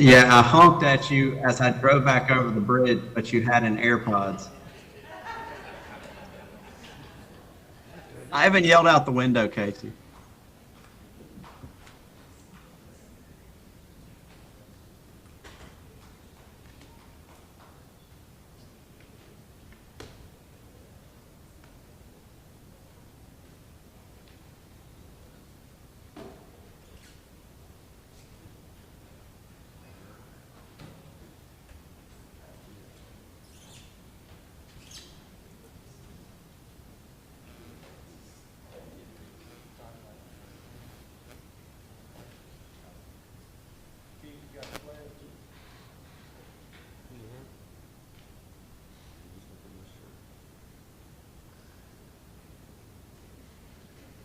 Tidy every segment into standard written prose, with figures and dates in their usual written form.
Yeah, I honked at you as I drove back over the bridge, but you had an AirPods. I even yelled out the window, Casey.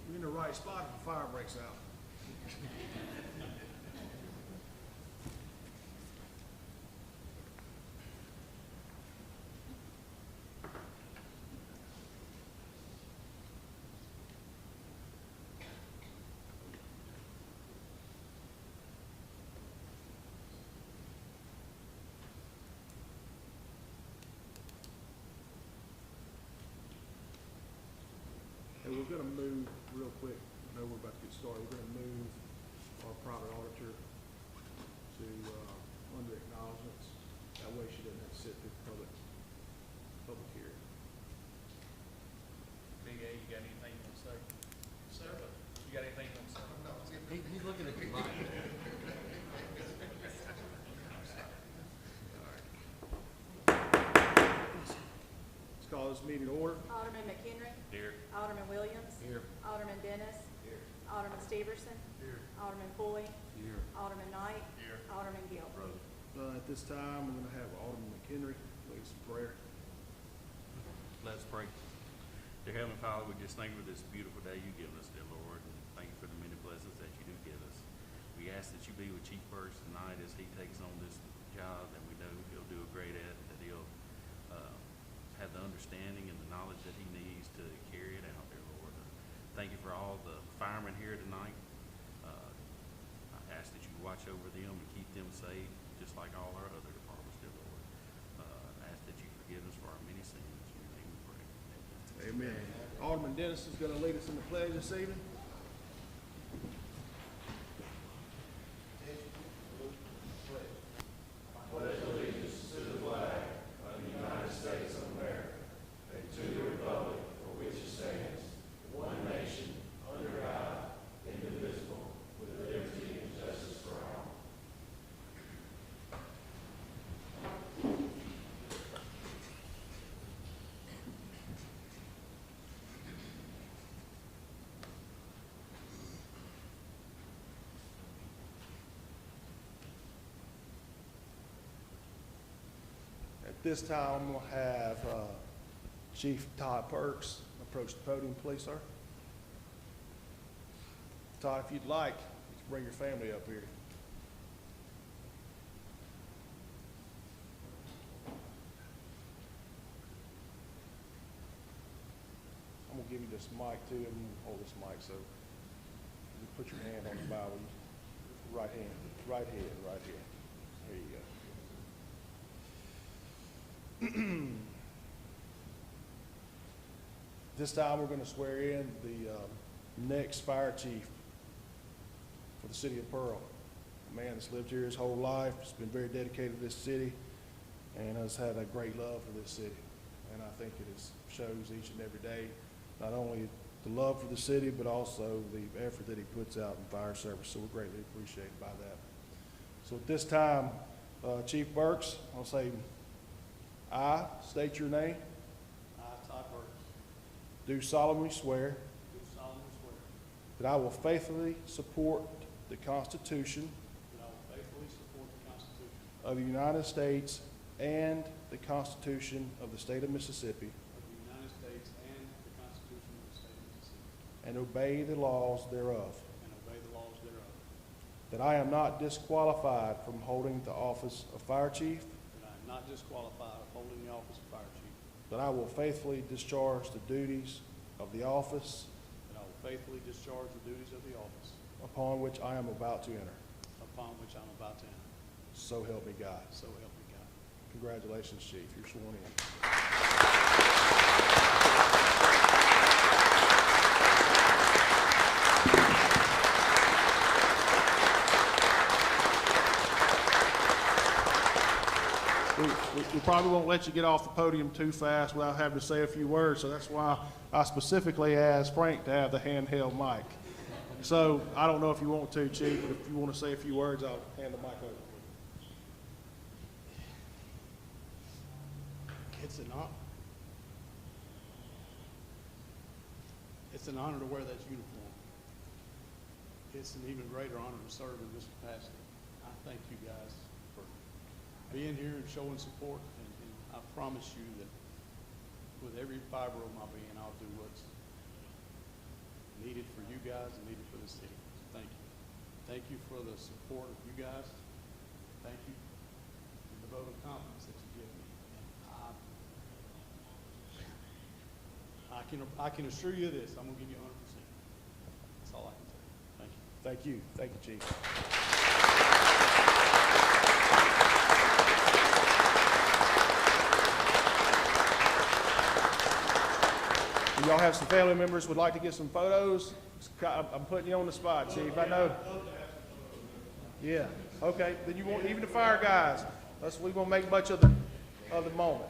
You're in the right spot if the fire breaks out. Hey, we're gonna move real quick. I know we're about to get started. We're gonna move our private auditor to, under acknowledgements. That way she doesn't have to sit through the public hearing. Big A, you got anything you want to say? Sir? You got anything you want to say? No. He's looking at the mic. Let's call this meeting to order. Alderman McHenry. Here. Alderman Williams. Here. Alderman Dennis. Here. Alderman Steverson. Here. Alderman Pulley. Here. Alderman Knight. Here. Alderman Gill. At this time, we're gonna have Alderman McHenry lead us in prayer. Let's pray. Dear Heavenly Father, we just thank you for this beautiful day you've given us, dear Lord, and thank you for the many blessings that you do give us. We ask that you be with Chief Burks tonight as he takes on this job, and we know he'll do a great at, that he'll have the understanding and the knowledge that he needs to carry it out, dear Lord. Thank you for all the firemen here tonight. I ask that you watch over them and keep them safe, just like all our other departments, dear Lord. I ask that you forgive us for our many sins. In your name we pray. Amen. Amen. Alderman Dennis is gonna lead us in the pledge this evening. At this time, I'm gonna have Chief Todd Perks approach the podium, please, sir. Todd, if you'd like, you can bring your family up here. I'm gonna give you this mic too, and hold this mic so you put your hand on the Bible. Right hand, right hand, right hand. There you go. This time, we're going to swear in the next fire chief for the city of Pearl. A man that's lived here his whole life, has been very dedicated to this city, and has had a great love for this city. And I think it shows each and every day, not only the love for the city, but also the effort that he puts out in fire service. So we're greatly appreciated by that. So at this time, Chief Burks, I'll say, I state your name, I, Todd Burks, do solemnly swear do solemnly swear that I will faithfully support the Constitution that I will faithfully support the Constitution of the United States and the Constitution of the State of Mississippi, of the United States and the Constitution of the State of Mississippi, and obey the laws thereof, and obey the laws thereof, that I am not disqualified from holding the office of Fire Chief, that I am not disqualified of holding the office of Fire Chief, that I will faithfully discharge the duties of the office that I will faithfully discharge the duties of the office upon which I am about to enter. upon which I am about to enter. So help me God. So help me God. Congratulations, Chief. You're sworn in. We probably won't let you get off the podium too fast without having to say a few words, so that's why I specifically asked Frank to have the handheld mic. So I don't know if you want to, Chief, but if you want to say a few words, I'll hand the mic over. It's an honor to wear that uniform. It's an even greater honor to serve in this capacity. I thank you guys for being here and showing support, and I promise you that with every fiber of my being, I'll do what's needed for you guys and needed for the city. So thank you. Thank you for the support of you guys. Thank you for the vote of confidence that you give me. And I can assure you this, I'm gonna give you 100%. That's all I can say. Thank you. Thank you, Chief. Do y'all have some family members would like to get some photos? I'm putting you on the spot, Chief. I know. Yeah. Okay. Then you want even the fire guys. We won't make much of the moment.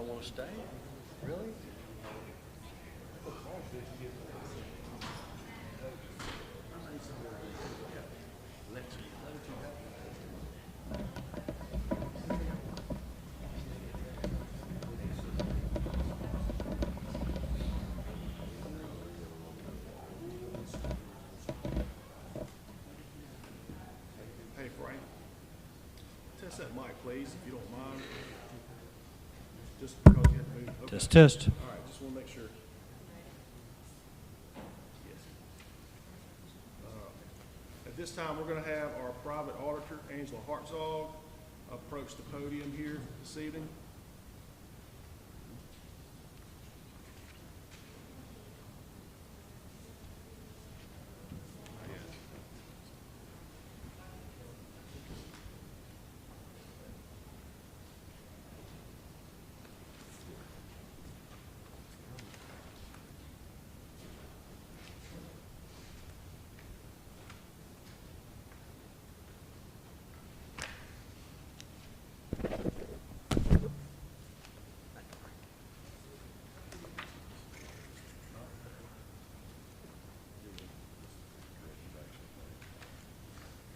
Want to stay? Really? Hey, Frank. Test that mic, please, if you don't mind. Just because you have to move. Okay. Test. All right, just want to make sure. Yes. At this time, we're going to have our private auditor, Angela Hartzog, approach the podium here this evening.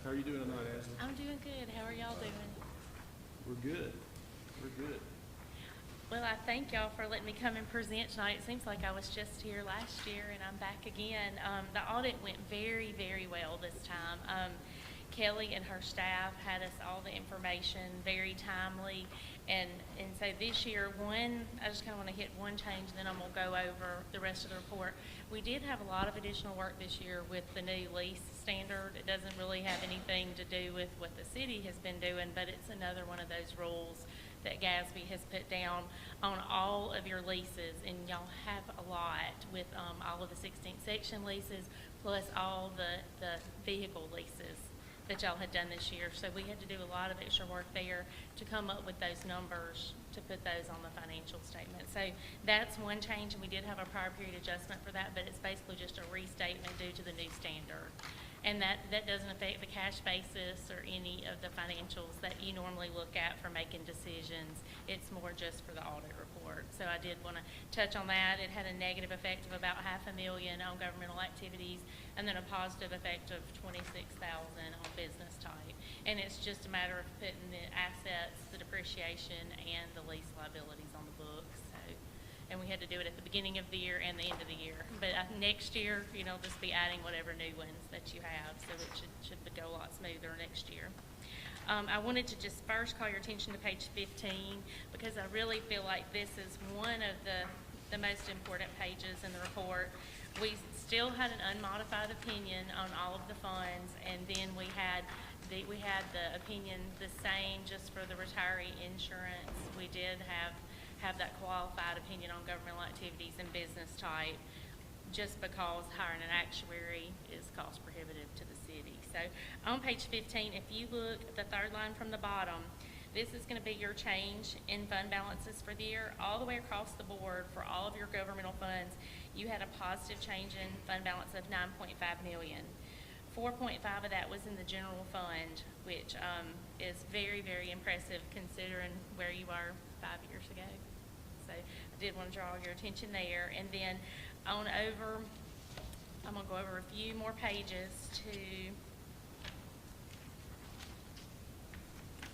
How are you doing tonight, Ashley? I'm doing good. How are y'all doing? We're good. We're good. Well, I thank y'all for letting me come and present tonight. It seems like I was just here last year and I'm back again. The audit went very, very well this time. Kelly and her staff had us all the information very timely. And so this year, I just kind of want to hit one change, and then I'm going to go over the rest of the report. We did have a lot of additional work this year with the new lease standard. It doesn't really have anything to do with what the city has been doing, but it's another one of those rules that GASB has put down on all of your leases, and y'all have a lot with all of the 16th section leases, plus all the vehicle leases that y'all had done this year. So we had to do a lot of extra work there to come up with those numbers to put those on the financial statement. So that's one change, and we did have a prior period adjustment for that, but it's basically just a restatement due to the new standard. And that doesn't affect the cash basis or any of the financials that you normally look at for making decisions. It's more just for the audit report. So I did want to touch on that. It had a negative effect of about $500,000 on governmental activities, and then a positive effect of $26,000 on business type. And it's just a matter of putting the assets, the depreciation, and the lease liabilities on the books. And we had to do it at the beginning of the year and the end of the year. But next year, just be adding whatever new ones that you have, so it should go a lot smoother next year. I wanted to just first call your attention to page 15, because I really feel like this is one of the most important pages in the report. We still had an unmodified opinion on all of the funds, and then we had the opinion the same just for the retiree insurance. We did have that qualified opinion on governmental activities and business type, just because hiring an actuary is cost prohibitive to the city. So on page 15, if you look at the third line from the bottom, this is going to be your change in fund balances for the year. All the way across the board for all of your governmental funds, you had a positive change in fund balance of $9.5 million. 4.5 of that was in the general fund, which is very, very impressive considering where you were 5 years ago. So I did want to draw your attention there. And then I'm going to go over a few more pages to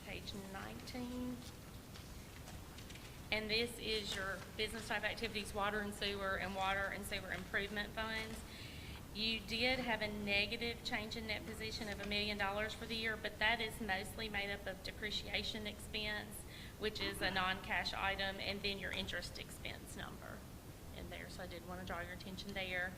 page 19. And this is your business type activities, water and sewer improvement funds. You did have a negative change in net position of $1 million for the year, but that is mostly made up of depreciation expense, which is a non-cash item, and then your interest expense number in there. So I did want to draw your attention there.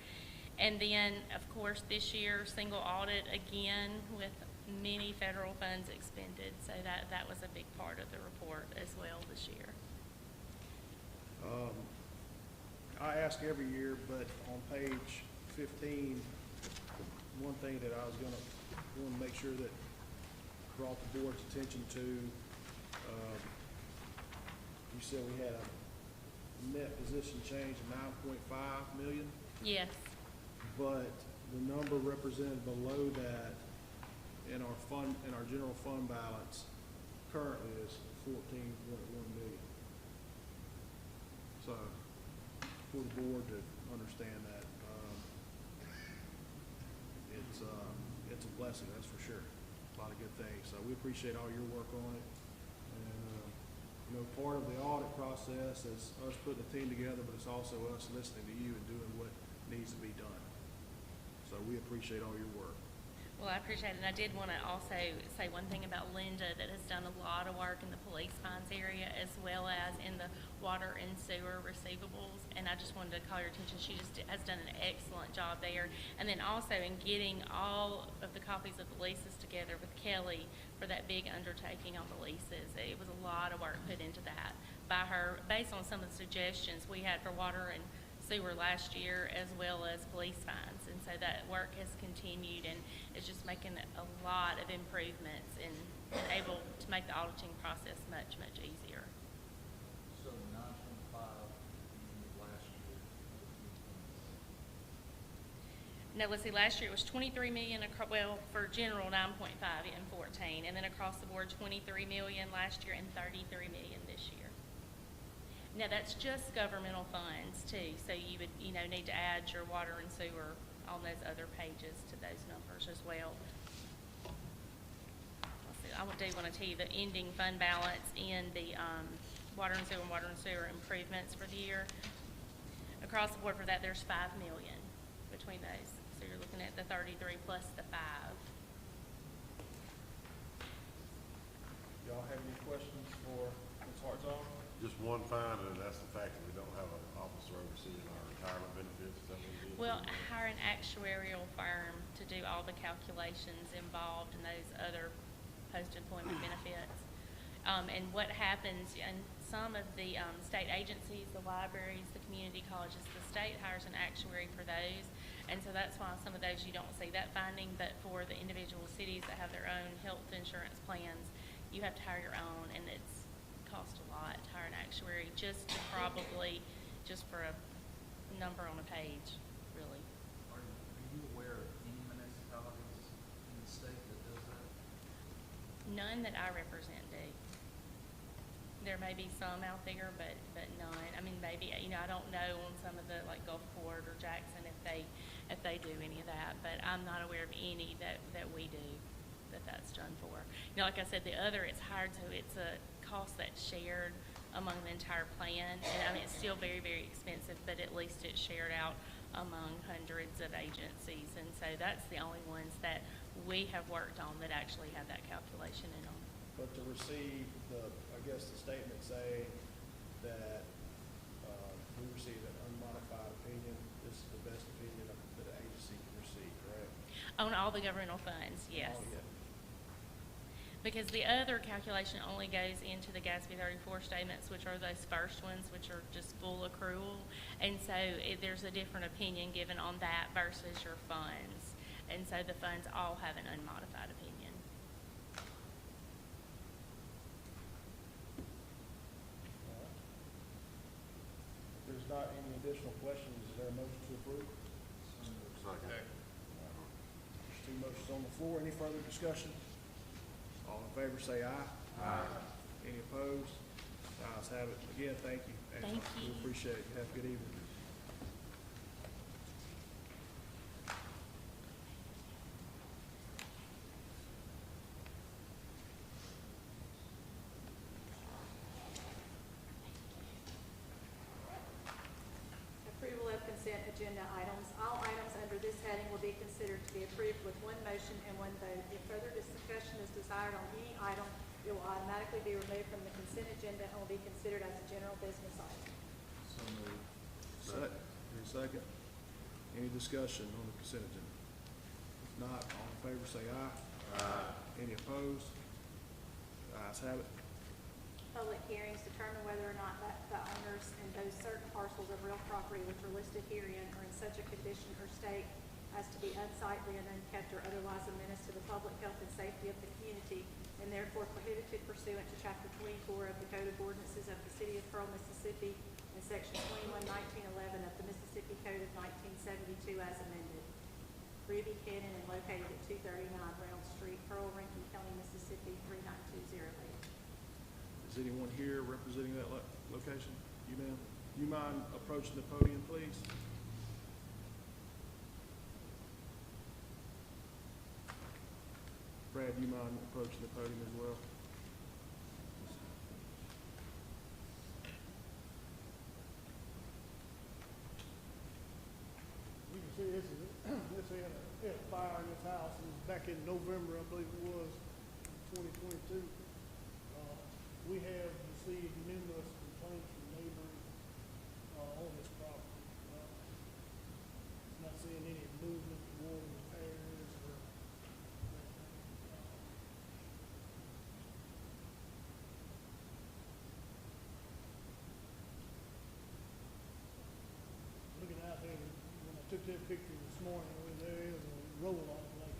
And then, of course, this year, single audit again with many federal funds expended. So that was a big part of the report as well this year. I ask every year, but on page 15, one thing that I was want to make sure that brought the board's attention to, you said we had a net position change of $9.5 million, Yes. but the number represented below that in our general fund balance currently is $14.1 million. So for the board to understand that, it's a blessing, that's for sure. A lot of good things. So we appreciate all your work on it. And, part of the audit process is us putting a team together, but it's also us listening to you and doing what needs to be done. So we appreciate all your work. Well, I appreciate it. And I did want to also say one thing about Linda that has done a lot of work in the police fines area as well as in the water and sewer receivables. And I just wanted to call your attention. She just has done an excellent job there. And then also in getting all of the copies of the leases together with Kelly for that big undertaking on the leases. It was a lot of work put into that by her based on some of the suggestions we had for water and sewer last year as well as police fines. And so that work has continued and is just making a lot of improvements and able to make the auditing process much, much easier. So 9.5 last year. No, let's see, last year it was 23 million, well, for general 9.5 in 14, and then across the board 23 million last year and 33 million this year. Now that's just governmental funds too, so you would, need to add your water and sewer on those other pages to those numbers as well. do want to tell you the ending fund balance in the water and sewer improvements for the year. Across the board for that, there's 5 million between those. So you're looking at the 33 plus the 5. Y'all have any questions for Ms. Hartzog? Just one finding, and that's the fact that we don't have an officer overseeing our retirement benefits. Is that what it is? Well, hire an actuarial firm to do all the calculations involved in those other post-employment benefits. And what happens in some of the state agencies, the libraries, the community colleges, the state hires an actuary for those. And so that's why some of those you don't see that finding, but for the individual cities that have their own health insurance plans, you have to hire your own, and it's cost a lot to hire an actuary just to probably, just for a number on a page, really. Are you aware of any municipalities in the state that does that? None that I represent do. There may be some out there, but none. I mean, maybe, you know, I don't know on some of the, like Gulfport or Jackson, if they do any of that, but I'm not aware of any that we do, that's done for. You know, like I said, the other, it's hard to, it's a cost that's shared among the entire plan, and I mean, it's still very, very expensive, but at least it's shared out among hundreds of agencies, and so that's the only ones that we have worked on that actually have that calculation in them. But to receive I guess the statement saying that we receive an unmodified opinion, this is the best opinion that the agency can receive, correct? On all the governmental funds, yes. Oh, yeah. Because the other calculation only goes into the GASB 34 statements, which are those first ones, which are just full accrual. And so there's a different opinion given on that versus your funds. And so the funds all have an unmodified opinion. If there's not any additional questions, is there a motion to approve? Second. There's 2 motions on the floor. Any further discussion? All in favor say aye. Aye. Any opposed? The ayes have it. Again, thank you. Thank We you. appreciate it. Have a good evening. Approval of consent agenda items. All items under this heading will be considered to be approved with one motion and one vote. If further discussion is desired on any item, it will automatically be removed from the consent agenda and will be considered as a general business item. So moved. Any second? Any discussion on the consent agenda? If not, all in favor say aye. Aye. Any opposed? The ayes have it. Public hearings determine whether or not the owners and those certain parcels of real property which are listed herein are in such a condition or state as to be unsightly and unkept or otherwise a menace to the public health and safety of the community, and therefore prohibited pursuant to Chapter 24 of the Code of Ordinances of the City of Pearl, Mississippi, and Section 21-1911 of the Mississippi Code of 1972 as amended. Ruby Cannon and located at 239 Reynolds Street, Pearl, Rankin County, Mississippi, 39208. Is anyone here representing that location? You, ma'am? You mind approaching the podium, please? Brad, you mind approaching the podium as well? You can see this is, this had a fire in this house, it was back in November, I believe it was, 2022. We have received numerous complaints from neighbors, on this property. Not seeing any movement toward repairs or, looking out there, when I took that picture this morning, there is a roll-off, like,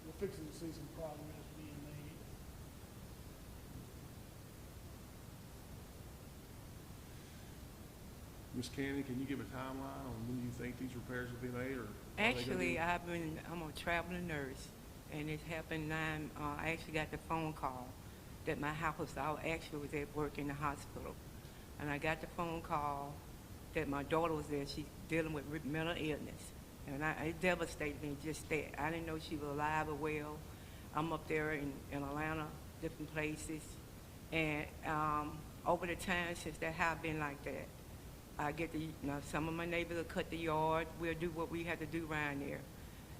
we're fixing to see some progress being made. Ms. Cannon, can you give a timeline on when you think these repairs will be made, or? are they gonna be- Actually, I'm a traveling nurse, and it happened I actually got the phone call that my house, I actually was at work in the hospital. And I got the phone call that my daughter was there, she's dealing with mental illness. And it devastated me just that. I didn't know she was alive or well. I'm up there in Atlanta, different places. And over the time since that have been like that, I get to, some of my neighbors will cut the yard. We'll do what we have to do around there.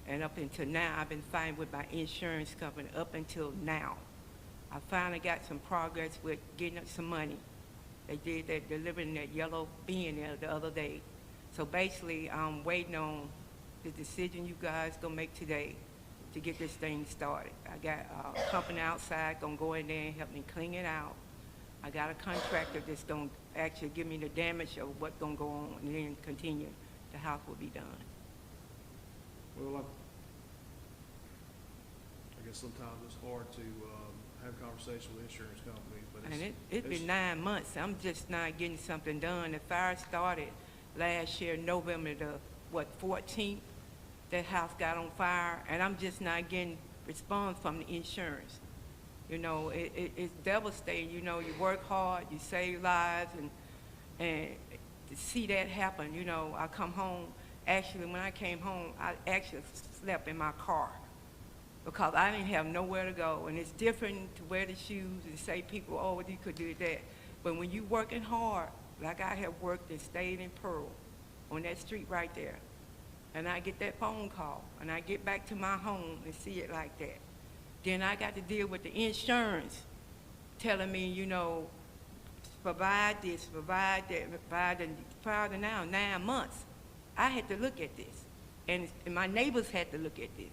And up until now, I've been fighting with my insurance company up until now. I finally got some progress with getting up some money. They did that, delivering that yellow bin there the other day. So basically, I'm waiting on the decision you guys gonna make today to get this thing started. I got a company outside gonna go in there and help me clean it out. I got a contractor that's gonna actually give me the damage of what's gonna go on, and then continue, the house will be done. Well, I guess sometimes it's hard to have conversations with insurance companies, but And it's. it's been 9 months, I'm just not getting something done. The fire started last year, November the, 14th, that house got on fire, and I'm just not getting response from the insurance. You know, it's devastating. You know, you work hard, you save lives, and to see that happen, you know, I come home. Actually, when I came home, I actually slept in my car because I didn't have nowhere to go. And it's different to wear the shoes and say people, oh, you could do that. But when you working hard, like I have worked and stayed in Pearl on that street right there, and I get that phone call, and I get back to my home and see it like that. Then I got to deal with the insurance telling me, you know, provide this, provide that, provide the now 9 months. I had to look at this, and my neighbors had to look at this.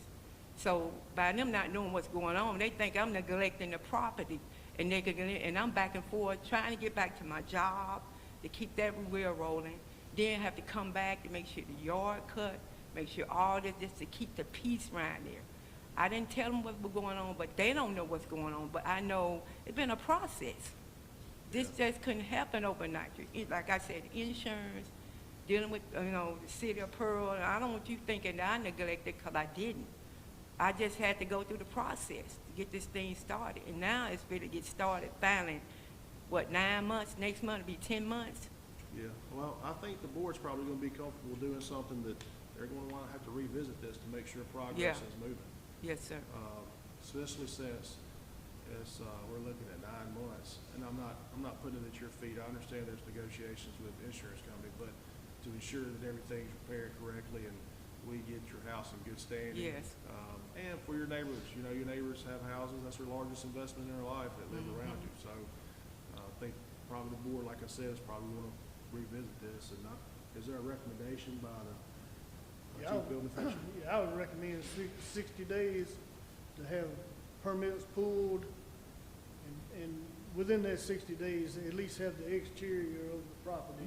So by them not knowing what's going on, they think I'm neglecting the property, and I'm back and forth trying to get back to my job, to keep that wheel rolling, then have to come back to make sure the yard cut, make sure all this, just to keep the peace around there. I didn't tell them what was going on, but they don't know what's going on, but I know it's been a process. This just couldn't happen overnight. Like I said, insurance, dealing with, you know, the city of Pearl, and I don't want you thinking that I neglected, because I didn't. I just had to go through the process to get this thing started, and now it's ready to get started finally. What, 9 months? Next month will be 10 months? Yeah, well, I think the board's probably gonna be comfortable doing something that they're gonna wanna have to revisit this to make sure progress Yeah. is moving. Yes, sir. Especially since we're looking at 9 months, and I'm not putting it at your feet. I understand there's negotiations with the insurance company, but to ensure that everything's repaired correctly and we get your house in good standing. Yes. And for your neighbors, you know, your neighbors have houses, that's their largest investment in their life that live around you. So I think probably the board, like I said, is probably wanna revisit this, and is there a recommendation by the Yeah, chief building official? Yeah, I would recommend 60 days to have permits pulled, and within that 60 days, at least have the exterior of the property,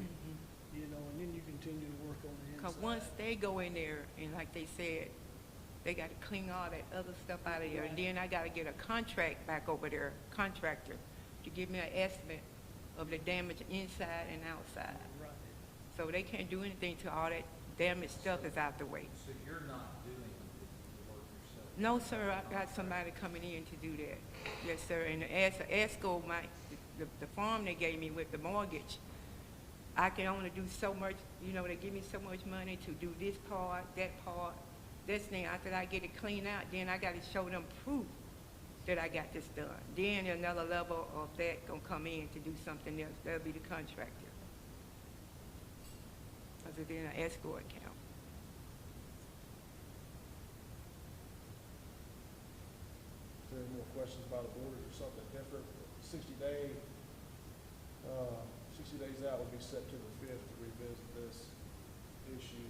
you know, and then you continue to work on the Because inside. once they go in there, and like they said, they got to clean all that other stuff out of there, and then I got to get a contract back over there, contractor, to give me an estimate of the damage inside and outside. Right. So they can't do anything till all that damaged stuff is out the way. So you're not doing the work yourself? No, sir, I've got somebody coming in to do that. Yes, sir, and as ESCO, the farm they gave me with the mortgage, I can only do so much, you know, they give me so much money to do this part, that part, this thing. After I get it cleaned out, then I got to show them proof that I got this done. Then another level of that gonna come in to do something else. That'll be the contractor. Because it's in an escrow account. Is there any more questions by the board or something different? 60 days out will be September 5th to revisit this issue.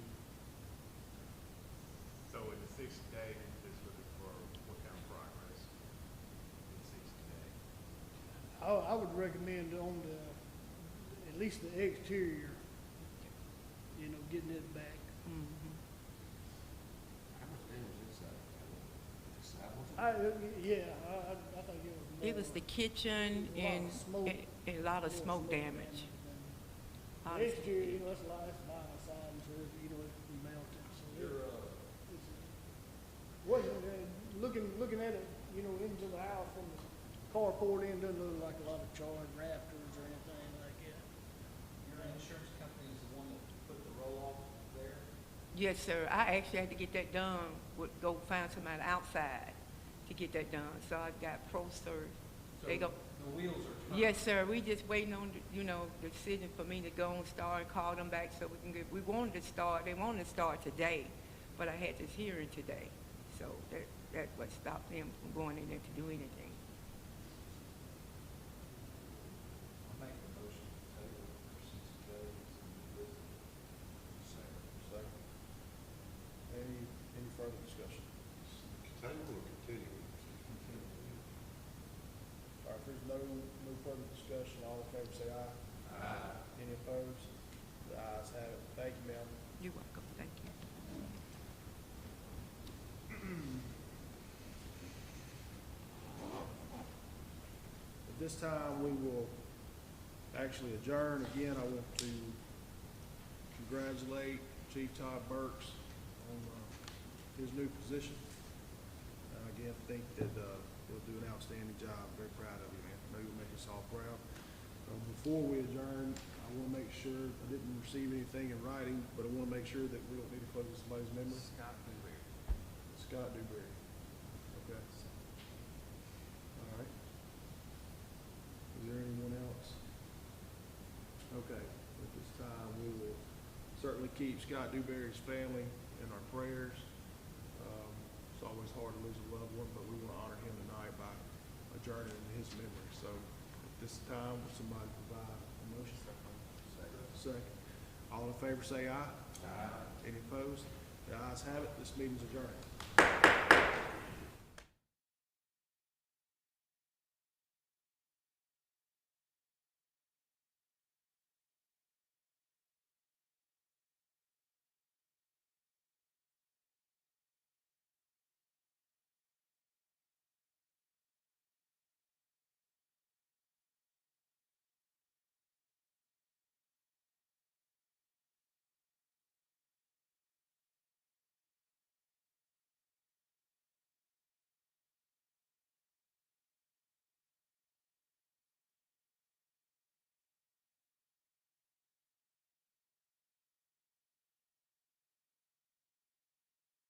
So in the 60 days, this would be for what kind of progress in 60 days? I would recommend on at least the exterior, you know, getting it back. How much damage is that? Yeah, I think it was more. It was the kitchen A lot and of smoke. and a lot of smoke damage. The exterior, you know, it's by outside, and so, you know, it's melting, so it's, wasn't, looking at it, you know, into the house from the carport in, doesn't look like a lot of charred rafters or anything like that. Your insurance company is the one that put the roll-off there? Yes, sir. I actually had to get that done, go find somebody outside to get that done. So I got ProServe They go, The wheels are turning. yes, sir, we just waiting on, the decision for me to go and start and call them back so we can get, we wanted to start, they wanted to start today, but I had this hearing today. So that what stopped them from going in there to do anything. I'll make the motion to table for 60 days and revisit it. Second. Any further discussion? Continue or continue? All right, if there's no further discussion, all in favor say aye. Aye. Any opposed? The ayes have it. Thank you, ma'am. You're welcome, thank you. At this time, we will actually adjourn. Again, I want to congratulate Chief Todd Burks on his new position. Again, think that he'll do an outstanding job. Very proud of you, man. I know you'll make us all proud. Before we adjourn, I want to make sure, I didn't receive anything in writing, but I want to make sure that we don't need to close somebody's memory. Scott Newberry. Scott Dewberry. Okay. All right. Is there anyone else? Okay, at this time, we will certainly keep Scott Dewberry's family in our prayers. It's always hard to lose a loved one, but we want to honor him tonight by adjourning in his memory. So at this time, will somebody provide a motion? Second. All in favor say aye. Aye. Any opposed? The ayes have it. This meeting's adjourned.